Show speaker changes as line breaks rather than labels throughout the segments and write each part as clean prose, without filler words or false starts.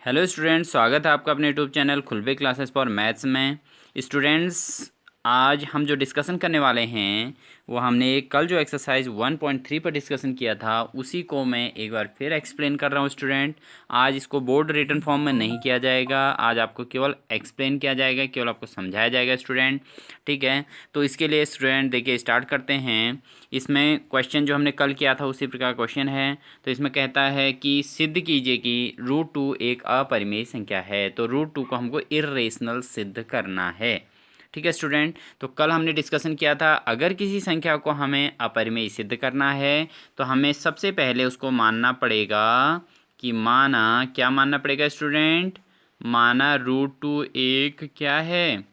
Hello students, स्वागत है आपका अपने YouTube channel खुलबे classes for maths में। स्टूडेंट्स, आज हम जो डिस्कशन करने वाले हैं वो हमने कल जो एक्सरसाइज 1.3 पर डिस्कशन किया था उसी को मैं एक बार फिर एक्सप्लेन कर रहा हूँ स्टूडेंट। आज इसको बोर्ड रिटन फॉर्म में नहीं किया जाएगा, आज आपको केवल एक्सप्लेन किया जाएगा, केवल आपको समझाया जाएगा स्टूडेंट। ठीक है, तो इसके लिए स्टूडेंट देखिए स्टार्ट करते हैं। इसमें क्वेश्चन जो हमने कल किया था उसी प्रकार क्वेश्चन है। तो इसमें कहता है कि सिद्ध कीजिए कि √2 एक अपरिमेय संख्या है। तो √2 को हमको इर्रेशनल सिद्ध करना है। ठीक है स्टूडेंट, तो कल हमने डिस्कशन किया था अगर किसी संख्या को हमें अपरिमेय सिद्ध करना है तो हमें सबसे पहले उसको मानना पड़ेगा कि माना क्या मानना पड़ेगा स्टूडेंट, माना √2 एक क्या है,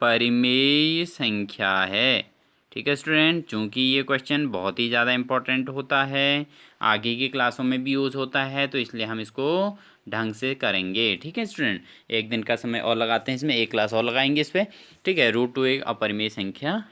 परिमेय संख्या है। ठीक है स्टूडेंट, चूंकि ये क्वेश्चन बहुत ही ज़्यादा इम्पोर्टेंट होता है, आगे की क्लासों में भी यूज़ होता है, तो इसलिए हम इसको ढंग से करेंगे। ठीक है स्टूडेंट, एक दिन का समय और लगाते हैं इसमें, एक क्लास और लगाएंगे इस पर। ठीक है, √2 एक अपरिमेय संख्या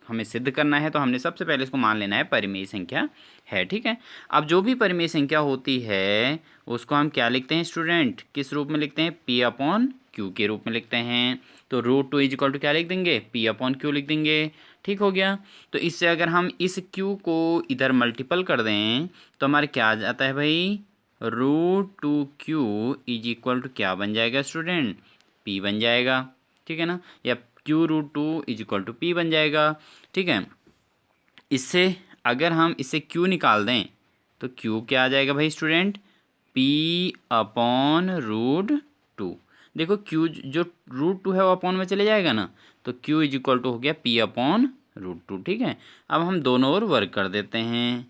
हमें सिद्ध करना है तो हमने सबसे पहले इसको मान लेना है परिमेय संख्या है। ठीक है, अब जो भी परिमेय संख्या होती है उसको हम क्या लिखते हैं स्टूडेंट, किस रूप में लिखते हैं, P/Q के रूप में लिखते हैं। तो √2 इक्वल टू क्या लिख देंगे, P/Q लिख देंगे। ठीक हो गया, तो इससे अगर हम इस Q को इधर मल्टीपल कर दें तो हमारे क्या आ जाता है भाई, √2Q इज इक्वल टू क्या बन जाएगा स्टूडेंट, P बन जाएगा। ठीक है ना, या Q√2 is equal to P बन जाएगा। ठीक है, इससे अगर हम इससे Q निकाल दें तो Q क्या आ जाएगा भाई स्टूडेंट, P/√2। देखो Q जो √2 है वो अपॉन में चले जाएगा ना, तो Q इज इक्वल टू हो गया P/√2। ठीक है, अब हम दोनों ओर वर्ग कर देते हैं।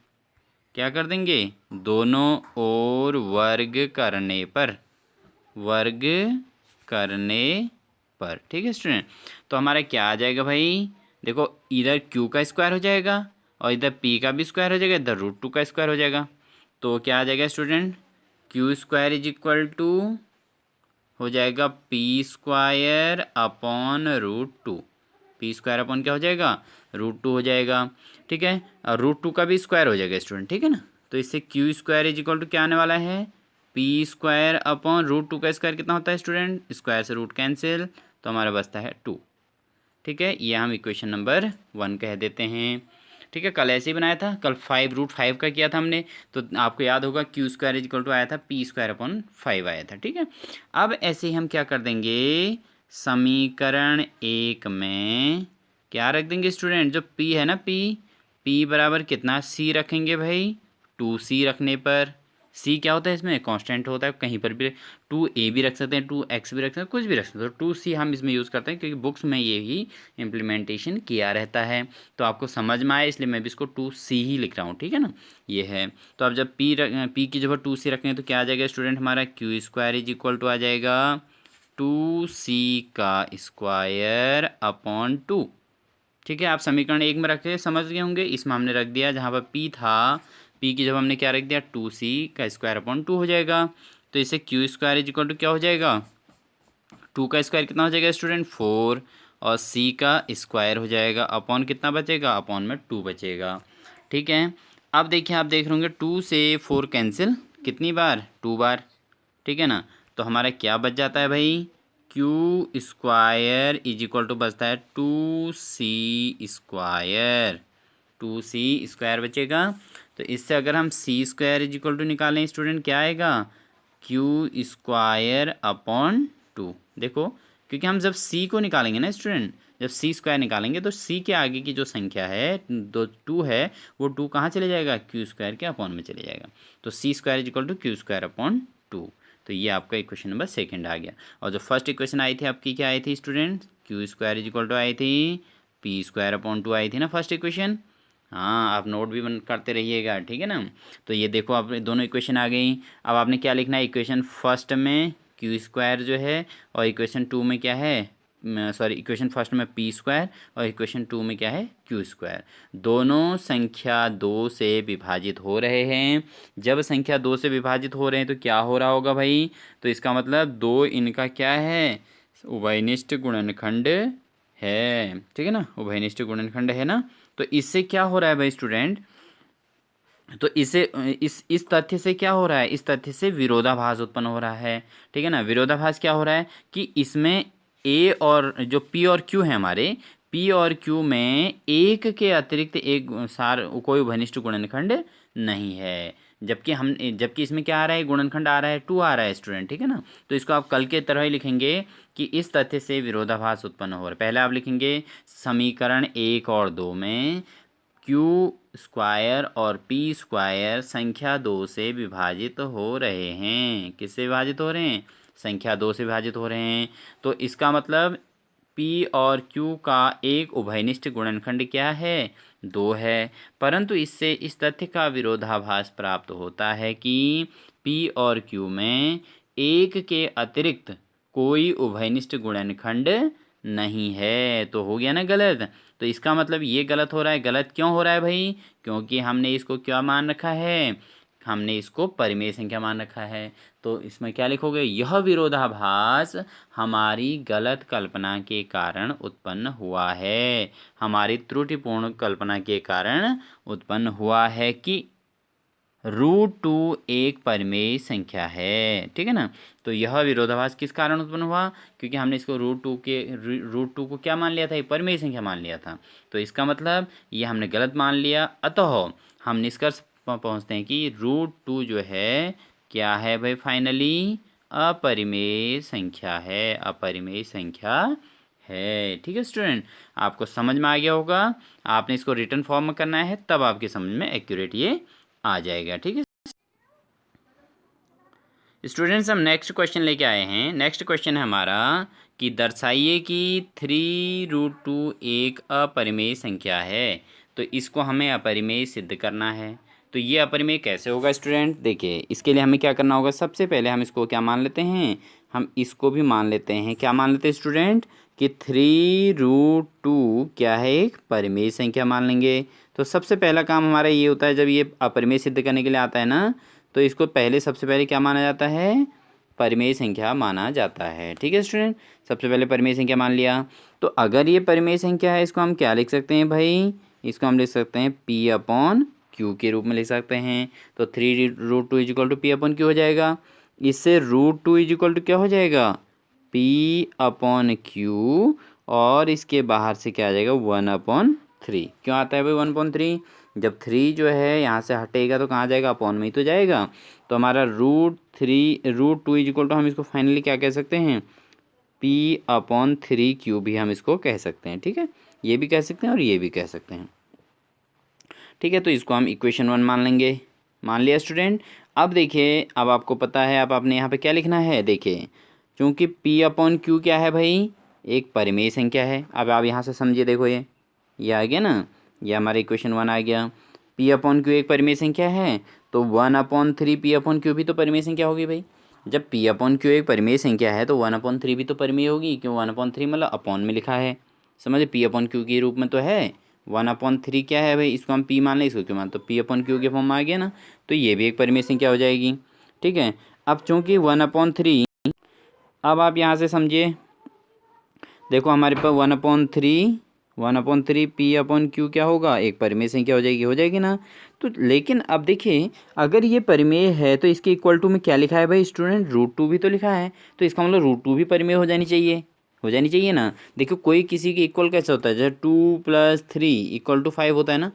क्या कर देंगे, दोनों ओर वर्ग करने पर। ठीक है स्टूडेंट, तो हमारा क्या आ जाएगा भाई, देखो इधर Q का स्क्वायर हो जाएगा और इधर P का भी स्क्वायर हो जाएगा, इधर √2 का स्क्वायर हो जाएगा। तो क्या आ जाएगा student, Q² is equal to हो जाएगा P² / P² अपॉन क्या हो जाएगा, √2 हो जाएगा। ठीक है, और √2 का भी स्क्वायर हो जाएगा स्टूडेंट। ठीक है ना, तो इससे Q² इज इक्वल टू क्या आने वाला है, P² अपॉन √2 का स्क्वायर कितना होता है स्टूडेंट, स्क्वायर से रूट कैंसिल, तो हमारा बचता है 2। ठीक है, ये हम इक्वेशन नंबर 1 कह देते हैं। ठीक है, कल ऐसे ही बनाया था, कल √5 का किया था हमने, तो आपको याद होगा Q² इज इक्वल टू आया था P² / आया था। ठीक है, अब ऐसे ही हम क्या कर देंगे, समीकरण 1 में क्या रख देंगे स्टूडेंट, जो P है ना, P बराबर कितना C रखेंगे भाई, 2C रखने पर, C क्या होता है इसमें, कांस्टेंट होता है, कहीं पर भी 2A भी रख सकते हैं, 2X भी रख सकते हैं, कुछ भी रख सकते हैं। तो 2C हम इसमें यूज़ करते हैं क्योंकि बुक्स में ये ही इम्प्लीमेंटेशन किया रहता है, तो आपको समझ में आए इसलिए मैं भी इसको 2C ही लिख रहा हूँ। ठीक है ना, ये है। तो अब जब P की जगह 2C रखेंगे तो क्या आ जाएगा स्टूडेंट, हमारा Q² इज इक्वल टू आ जाएगा 2C का स्क्वायर अपॉन 2। ठीक है, आप समीकरण 1 में रखे समझ गए होंगे, इसमें हमने रख दिया जहाँ पर P था, P की जब हमने क्या रख दिया, 2C का स्क्वायर अपॉन 2 हो जाएगा। तो इसे Q² इज इक्वल टू क्या हो जाएगा, 2 का स्क्वायर कितना हो जाएगा स्टूडेंट, 4, और C का स्क्वायर हो जाएगा, अपॉन कितना बचेगा, अपॉन में 2 बचेगा। ठीक है, अब देखिए आप देख रहे होंगे 2 से 4 कैंसिल कितनी बार, 2 बार। ठीक है ना, तो हमारा क्या बच जाता है भाई, Q² इज इक्वल टू बचता है 2C², 2C² बचेगा। तो इससे अगर हम C² इज इक्वल टू निकालें स्टूडेंट, क्या आएगा, Q² अपॉन 2। देखो, क्योंकि हम जब C को निकालेंगे ना स्टूडेंट, जब C² निकालेंगे तो C के आगे की जो संख्या है, दो 2 है, वो 2 कहाँ चले जाएगा, Q² के अपॉन में चले जाएगा। तो C² is equal to Q² upon 2। तो ये आपका इक्वेशन नंबर 2 आ गया। और जो फर्स्ट इक्वेशन आई थी आपकी क्या आई थी student, Q² is equal to आई थी P² अपॉन 2 आई थी ना फर्स्ट इक्वेशन। हाँ, आप नोट भी बन करते रहिएगा। ठीक है ना, तो ये देखो आप दोनों इक्वेशन आ गई। अब आपने क्या लिखना है, इक्वेशन फर्स्ट में Q² जो है, और इक्वेशन 2 में क्या है, सॉरी इक्वेशन फर्स्ट में P² और इक्वेशन 2 में क्या है, Q²। दोनों संख्या 2 से विभाजित हो रहे हैं। जब संख्या 2 से विभाजित हो रहे हैं तो क्या हो रहा होगा भाई, तो इसका मतलब 2 इनका क्या है, उभयनिष्ठ गुणनखंड है। ठीक है ना, उभयनिष्ठ गुणनखंड है ना। तो इससे क्या हो रहा है भाई स्टूडेंट, तो इसे इस तथ्य से क्या हो रहा है, इस तथ्य से विरोधाभास उत्पन्न हो रहा है। ठीक है ना, विरोधाभास क्या हो रहा है कि इसमें ए और जो पी और क्यू है हमारे, पी और क्यू में एक के अतिरिक्त एक सार कोई घनिष्ठ गुणनखंड नहीं है। जबकि इसमें क्या आ रहा है, गुणनखंड आ रहा है, 2 आ रहा है स्टूडेंट। ठीक है ना, तो इसको आप कल के तरह ही लिखेंगे कि इस तथ्य से विरोधाभास उत्पन्न हो रहा है। पहले आप लिखेंगे समीकरण 1 और 2 में क्यू स्क्वायर और पी स्क्वायर संख्या 2 से विभाजित हो रहे हैं। किससे विभाजित हो रहे हैं, संख्या 2 से विभाजित हो रहे हैं। तो इसका मतलब पी और क्यू का एक उभयनिष्ठ गुणनखंड क्या है, 2 है। परंतु इससे इस तथ्य का विरोधाभास प्राप्त होता है कि पी और क्यू में एक के अतिरिक्त कोई उभयनिष्ठ गुणनखंड नहीं है। तो हो गया ना गलत। तो इसका मतलब ये गलत हो रहा है। गलत क्यों हो रहा है भाई, क्योंकि हमने इसको क्या मान रखा है, हमने इसको परिमेय संख्या मान रखा है। तो इसमें क्या लिखोगे, यह विरोधाभास हमारी गलत कल्पना के कारण उत्पन्न हुआ है, हमारी त्रुटिपूर्ण कल्पना के कारण उत्पन्न हुआ है कि √2 एक परिमेय संख्या है। ठीक है ना, तो यह विरोधाभास किस कारण उत्पन्न हुआ, क्योंकि हमने इसको √2 को क्या मान लिया था, एक परिमेय संख्या मान लिया था। तो इसका मतलब ये हमने गलत मान लिया। अतः हम निष्कर्ष पहुंचते हैं कि √2 जो है क्या है भाई, फाइनली अपरिमेय संख्या है, अपरिमेय संख्या है। ठीक है स्टूडेंट, आपको समझ में आ गया होगा। आपने इसको रिटन फॉर्म में करना है, तब आपके समझ में एक्यूरेट ये आ जाएगा। ठीक है स्टूडेंट्स, हम नेक्स्ट क्वेश्चन लेके आए हैं। नेक्स्ट क्वेश्चन है हमारा कि दर्शाइए कि 3√2 एक अपरिमेय संख्या है। तो इसको हमें अपरिमेय सिद्ध करना है। तो ये अपरिमेय कैसे होगा स्टूडेंट, देखिए इसके लिए हमें क्या करना होगा, सबसे पहले हम इसको क्या मान लेते हैं, हम इसको भी मान लेते हैं। क्या मान लेते हैं स्टूडेंट कि 3√2 क्या है, एक परिमेय संख्या मान लेंगे। तो सबसे पहला काम हमारा ये होता है, जब ये अपरिमेय सिद्ध करने के लिए आता है ना, तो इसको पहले सबसे पहले क्या माना जाता है, परिमेय संख्या माना जाता है। ठीक है स्टूडेंट, सबसे पहले परिमेय संख्या मान लिया। तो अगर ये परिमेय संख्या है, इसको हम क्या लिख सकते हैं भाई, इसको हम लिख सकते हैं P/Q के रूप में लिख सकते हैं। तो 3√2 इजिकल टू P/Q हो जाएगा। इससे √2 इजिकल टू क्या हो जाएगा, P/Q, और इसके बाहर से क्या आ जाएगा, 1/3। क्यों आता है भाई 1/3, जब 3 जो है यहाँ से हटेगा तो कहाँ जाएगा, अपॉन में ही तो जाएगा। तो हमारा √2 इजिकल टू हम इसको फाइनली क्या कह सकते हैं, P/3Q भी हम इसको कह सकते हैं। ठीक है, ये भी कह सकते हैं और ये भी कह सकते हैं। ठीक है, तो इसको हम इक्वेशन 1 मान लेंगे। मान लिया स्टूडेंट। अब देखिए, अब आपको पता है, अब आपने यहाँ पे क्या लिखना है, देखिए क्योंकि P/Q क्या है भाई, एक परिमेय संख्या है। अब आप यहाँ से समझिए, देखो ये आ गया ना, ये हमारा इक्वेशन 1 आ गया। P/Q एक परिमेय संख्या है, तो 1/3 P/Q भी तो परिमेय संख्या होगी भाई। जब P/Q एक परिमेय संख्या है तो 1/3 भी तो परिमेय होगी, क्यों 1/3 मतलब अपॉन में लिखा है, समझे, P/Q के रूप में तो है। 1/3 क्या है भाई, इसको हम P मान लें, इसको क्यों मान, तो P/Q के फॉर्म में आ गया ना, तो ये भी एक परिमेय संख्या हो जाएगी। ठीक है, अब चूंकि 1/3, अब आप यहाँ से समझिए, देखो हमारे पास 1/3 P/Q क्या होगा, एक परिमेय संख्या हो जाएगी ना। तो लेकिन अब देखिए, अगर ये परिमेय है तो इसके इक्वल टू में क्या लिखा है भाई स्टूडेंट, √2 भी तो लिखा है। तो इसका मतलब √2 भी परिमेय हो जानी चाहिए ना। देखो कोई किसी के इक्वल कैसे होता है, जैसे 2 + 3 = 5 होता है ना।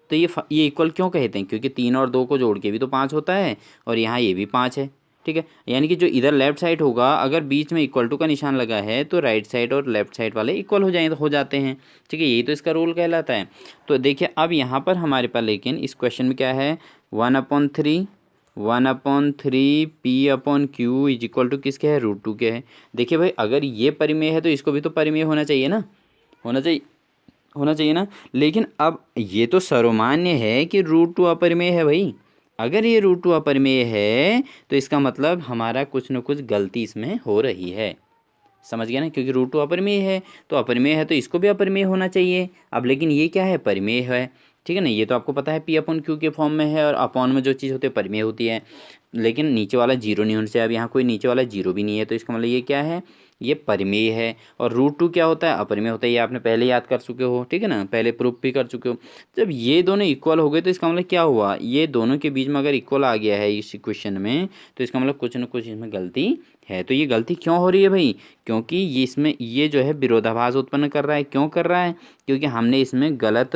तो ये इक्वल क्यों कहते हैं, क्योंकि 3 और 2 को जोड़ के भी तो 5 होता है, और यहाँ ये भी 5 है। ठीक है, यानी कि जो इधर लेफ्ट साइड होगा, अगर बीच में इक्वल टू का निशान लगा है तो राइट साइड और लेफ्ट साइड वाले इक्वल हो जाते हैं। ठीक है, यही तो इसका रूल कहलाता है। तो देखिए अब यहाँ पर हमारे पास, लेकिन इस क्वेश्चन में क्या है, 1/3 P/Q इज इक्वल टू किसके है, √2 के है। देखिए भाई, अगर ये परिमेय है तो इसको भी तो परिमेय होना चाहिए ना, होना चाहिए ना। लेकिन अब ये तो सर्वमान्य है कि √2 अपरिमेय है भाई। अगर ये √2 अपरिमेय है तो इसका मतलब हमारा कुछ न कुछ गलती इसमें हो रही है, समझ गया ना, क्योंकि √2 अपरिमेय है, तो अपरिमेय है तो इसको भी अपरिमेय होना चाहिए। अब लेकिन ये क्या है, परिमेय है। ठीक है ना, ये तो आपको पता है P/Q के फॉर्म में है, और अपॉन में जो चीज़ होती है परिमेय होती है। लेकिन नीचे वाला जीरो नहीं होना चाहिए। अब यहाँ कोई नीचे वाला जीरो भी नहीं है, तो इसका मतलब ये क्या है, ये परिमेय है। और √2 क्या होता है, अपरिमेय होता है। ये आपने पहले याद कर चुके हो, ठीक है ना, पहले प्रूफ भी कर चुके हो। जब ये दोनों इक्वल हो गए तो इसका मतलब क्या हुआ, ये दोनों के बीच में अगर इक्वल आ गया है इस इक्वेशन में, तो इसका मतलब कुछ न कुछ इसमें गलती है। तो ये गलती क्यों हो रही है भाई, क्योंकि ये इसमें ये जो है विरोधाभास उत्पन्न कर रहा है। क्यों कर रहा है, क्योंकि हमने इसमें गलत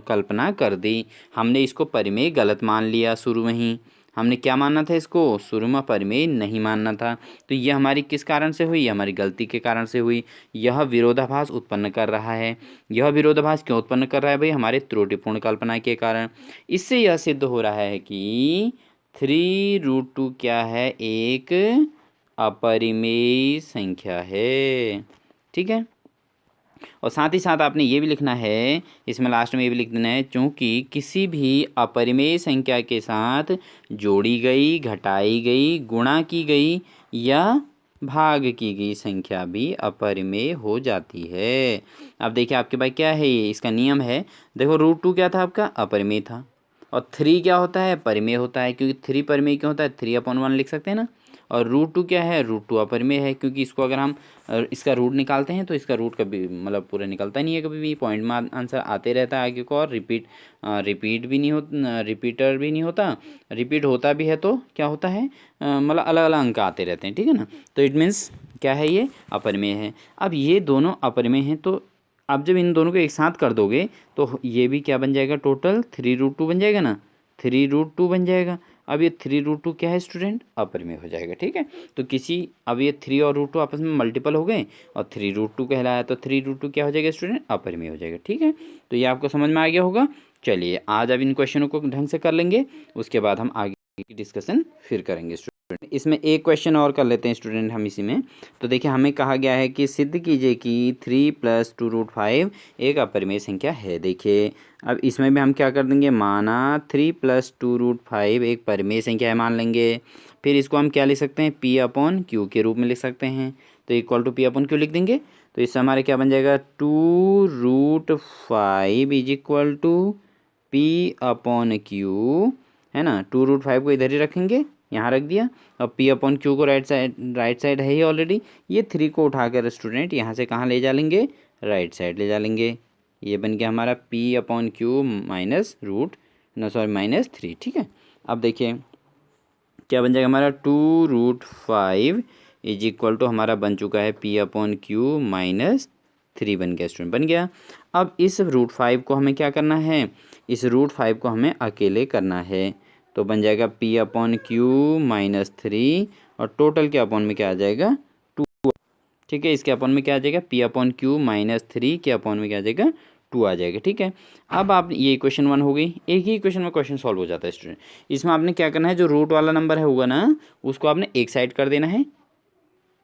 कल्पना कर दी। हमने इसको परिमेय गलत मान लिया शुरू में ही। हमने क्या मानना था, इसको शुरू में परिमेय नहीं मानना था। तो ये हमारी किस कारण से हुई, हमारी गलती के कारण से हुई। यह विरोधाभास उत्पन्न कर रहा है। यह विरोधाभास क्यों उत्पन्न कर रहा है भाई, हमारे त्रुटिपूर्ण कल्पना के कारण। इससे यह सिद्ध हो रहा है कि 3√2 क्या है, एक अपरिमेय संख्या है। ठीक है, और साथ ही साथ आपने ये भी लिखना है, इसमें लास्ट में ये भी लिख देना है, चूँकि किसी भी अपरिमेय संख्या के साथ जोड़ी गई, घटाई गई, गुणा की गई या भाग की गई संख्या भी अपरिमेय हो जाती है। अब देखिए आपके पास क्या है, ये इसका नियम है। देखो √2 क्या था आपका, अपरिमेय था। और 3 क्या होता है, परिमेय होता है। क्योंकि 3 परिमेय क्यों होता है, 3/1 लिख सकते हैं ना। और √2 क्या है, √2 अपरिमेय है, क्योंकि इसको अगर हम इसका रूट निकालते हैं तो इसका रूट कभी मतलब पूरा निकलता नहीं है, कभी भी पॉइंट में आंसर आते रहता है आगे को। और रिपीट भी नहीं होता, रिपीटर भी नहीं होता। रिपीट होता भी है तो क्या होता है, मतलब अलग अलग अंक आते रहते हैं, ठीक है ना। तो इट मीन्स क्या है, ये अपरिमेय है। अब ये दोनों अपरिमेय हैं, तो अब जब इन दोनों को एक साथ कर दोगे तो ये भी क्या बन जाएगा, टोटल 3√2 बन जाएगा ना, 3√2 बन जाएगा। अब ये 3√2 क्या है स्टूडेंट, अपरिमेय हो जाएगा। ठीक है, तो किसी अब ये 3 और √2 आपस में मल्टीपल हो गए और 3√2 कहलाया, तो 3√2 क्या हो जाएगा स्टूडेंट, अपरिमेय हो जाएगा। ठीक है, तो ये आपको समझ में आ गया होगा। चलिए आज अब इन क्वेश्चनों को ढंग से कर लेंगे, उसके बाद हम आगे की डिस्कशन फिर करेंगे स्टूडेंट। इसमें एक क्वेश्चन और कर लेते हैं स्टूडेंट हम इसी में। तो देखिए हमें कहा गया है कि सिद्ध कीजिए कि 3 + 2√5 एक अपरिमेय संख्या है। देखिए अब इसमें भी हम क्या कर देंगे, माना 3 + 2√5 एक परिमेय संख्या है मान लेंगे। फिर इसको हम क्या लिख सकते हैं, P/Q के रूप में लिख सकते हैं। तो = P/Q लिख देंगे। तो इससे हमारे क्या बन जाएगा, 2√5 = P/Q, है ना। 2√5 को इधर ही रखेंगे, यहाँ रख दिया। और P/Q को राइट साइड है ही ऑलरेडी। ये 3 को उठाकर स्टूडेंट यहाँ से कहाँ ले जा लेंगे, राइट साइड ले जा लेंगे। ये बन गया हमारा P/Q -3। ठीक है, अब देखिए क्या बन जाएगा हमारा, 2√5 = हमारा बन चुका है P/Q -3 बन गया स्टूडेंट, बन गया। अब इस √5 को हमें क्या करना है, इस √5 को हमें अकेले करना है। तो बन जाएगा P/Q -3 और टोटल के अपॉन में क्या आ जाएगा, 2। ठीक है, इसके अपॉन में क्या आ जाएगा, P/Q -3 के अपॉन में क्या आ जाएगा, 2 आ जाएगा। ठीक है, अब आप ये इक्वेशन 1 हो गई। एक ही इक्वेशन में क्वेश्चन सॉल्व हो जाता है स्टूडेंट। इसमें आपने क्या करना है, जो रूट वाला नंबर है होगा ना, उसको आपने एक साइड कर देना है,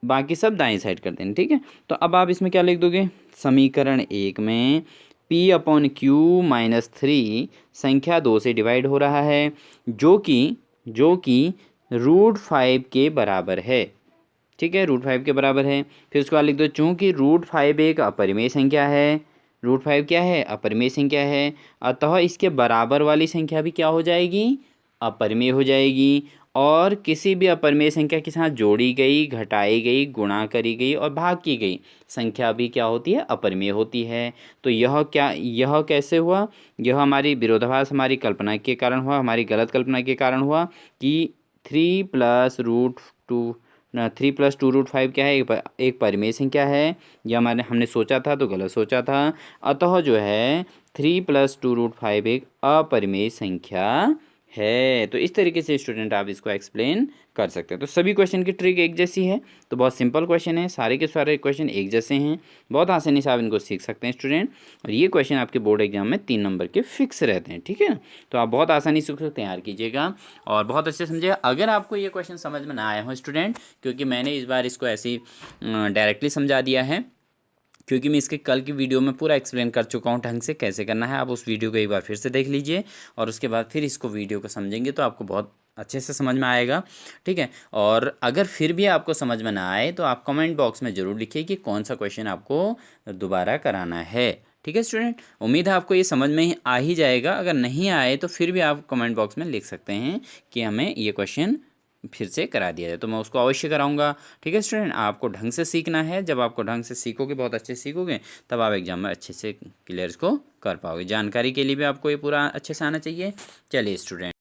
बाकी सब दाएं साइड कर देना। ठीक है, तो अब आप इसमें क्या लिख दोगे, समीकरण 1 में P/Q -3 संख्या 2 से डिवाइड हो रहा है, जो कि √5 के बराबर है। ठीक है, √5 के बराबर है। फिर उसके बाद लिख दो, चूंकि √5 एक अपरिमेय संख्या है। √5 क्या है, अपरिमेय संख्या है, अतः इसके बराबर वाली संख्या भी क्या हो जाएगी, अपरिमेय हो जाएगी। और किसी भी अपरिमेय संख्या के साथ जोड़ी गई, घटाई गई, गुणा करी गई और भाग की गई संख्या भी क्या होती है, अपरिमेय होती है। तो यह कैसे हुआ, यह हमारी विरोधाभास, हमारी कल्पना के कारण हुआ, हमारी गलत कल्पना के कारण हुआ कि 3 + √2 क्या है, एक परिमेय संख्या है। यह हमने सोचा था तो गलत सोचा था। अतः जो है 3 + 2√5 एक अपरिमेय संख्या है। तो इस तरीके से स्टूडेंट आप इसको एक्सप्लेन कर सकते हैं। तो सभी क्वेश्चन की ट्रिक एक जैसी है, तो बहुत सिंपल क्वेश्चन है, सारे के सारे क्वेश्चन एक जैसे हैं, बहुत आसानी से आप इनको सीख सकते हैं स्टूडेंट। और ये क्वेश्चन आपके बोर्ड एग्जाम में 3 नंबर के फिक्स रहते हैं। ठीक है ना, तो आप बहुत आसानी से उसको तैयार कीजिएगा और बहुत अच्छे से समझिएगा। अगर आपको ये क्वेश्चन समझ में ना आया हो स्टूडेंट, क्योंकि मैंने इस बार इसको ऐसे ही डायरेक्टली समझा दिया है, क्योंकि मैं इसके कल की वीडियो में पूरा एक्सप्लेन कर चुका हूँ ढंग से कैसे करना है। आप उस वीडियो को एक बार फिर से देख लीजिए और उसके बाद फिर इसको वीडियो को समझेंगे तो आपको बहुत अच्छे से समझ में आएगा। ठीक है, और अगर फिर भी आपको समझ में ना आए तो आप कमेंट बॉक्स में ज़रूर लिखिए कि कौन सा क्वेश्चन आपको दोबारा कराना है। ठीक है स्टूडेंट, उम्मीद है आपको ये समझ में आ ही जाएगा। अगर नहीं आए तो फिर भी आप कमेंट बॉक्स में लिख सकते हैं कि हमें ये क्वेश्चन फिर से करा दिया जाए, तो मैं उसको अवश्य कराऊंगा। ठीक है स्टूडेंट, आपको ढंग से सीखना है। जब आपको ढंग से सीखोगे, बहुत अच्छे से सीखोगे, तब आप एग्जाम में अच्छे से क्लियर इसको कर पाओगे। जानकारी के लिए भी आपको ये पूरा अच्छे से आना चाहिए। चलिए स्टूडेंट।